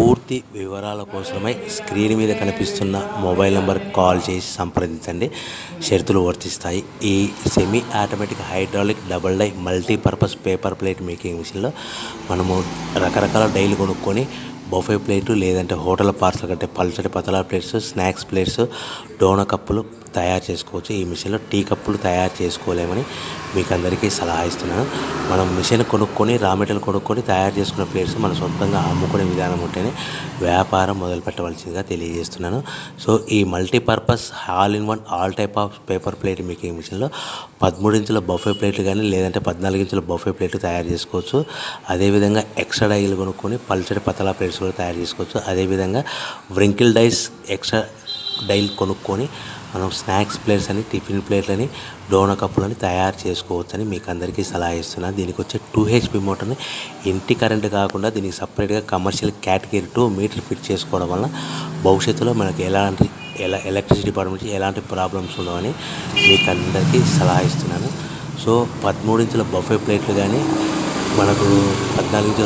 పూర్తి వివరాల కోసమై స్క్రీన్ మీద కనిపిస్తున్న మొబైల్ నెంబర్కి కాల్ చేసి సంప్రదించండి. షరతులు వర్తిస్తాయి. ఈ semi automatic hydraulic double die multipurpose paper plate making మిషన్లో మనము రకరకాల డైలు కొనుక్కొని బఫే ప్లేటు లేదంటే హోటల్ పార్సల్ కంటే పల్చటి పతలా ప్లేట్స్, స్నాక్స్ ప్లేట్స్, డోనా కప్పులు తయారు చేసుకోవచ్చు. ఈ మిషన్లో టీ కప్పులు తయారు చేసుకోలేమని మీకు అందరికీ సలహా ఇస్తున్నాను. మనం మిషన్ కొనుక్కొని రా మెటీరియల్ కొనుక్కొని తయారు చేసుకున్న ప్లేట్స్ మనం సొంతంగా అమ్ముకునే విధానం ఉంటేనే వ్యాపారం మొదలు పెట్టవలసిందిగా తెలియజేస్తున్నాను. సో ఈ multipurpose all in one all type of paper plate making మిషన్లో 13 ఇంచుల బఫే ప్లేట్లు కానీ లేదంటే 14 ఇంచుల బఫే ప్లేట్లు తయారు చేసుకోవచ్చు. అదేవిధంగా ఎక్స్ట్రా డైలు కొనుక్కొని పల్చటి పతలా ప్లేట్స్ కూడా తయారు చేసుకోవచ్చు. అదేవిధంగా వ్రింకిల్ డైస్ ఎక్స్ట్రా డైల్ కొనుక్కొని మనం స్నాక్స్ ప్లేట్స్ అని, టిఫిన్ ప్లేట్లని, డోనా కప్పులని తయారు చేసుకోవచ్చని మీకు అందరికీ సలహా ఇస్తున్నాను. దీనికి వచ్చే 2 HP మోటార్ని ఇంటి కరెంట్ కాకుండా దీనికి సపరేట్గా కమర్షియల్ కేటగిరీ 2 మీటర్ ఫిట్ చేసుకోవడం వల్ల భవిష్యత్తులో మనకి ఎలక్ట్రిసిటీ డిపార్ట్మెంట్ ఎలాంటి ప్రాబ్లమ్స్ ఉండవని మీకు అందరికీ సలహా ఇస్తున్నాను. సో 13 ఇంచుల బఫే ప్లేట్లు కానీ మనకు 14 ఇంచుల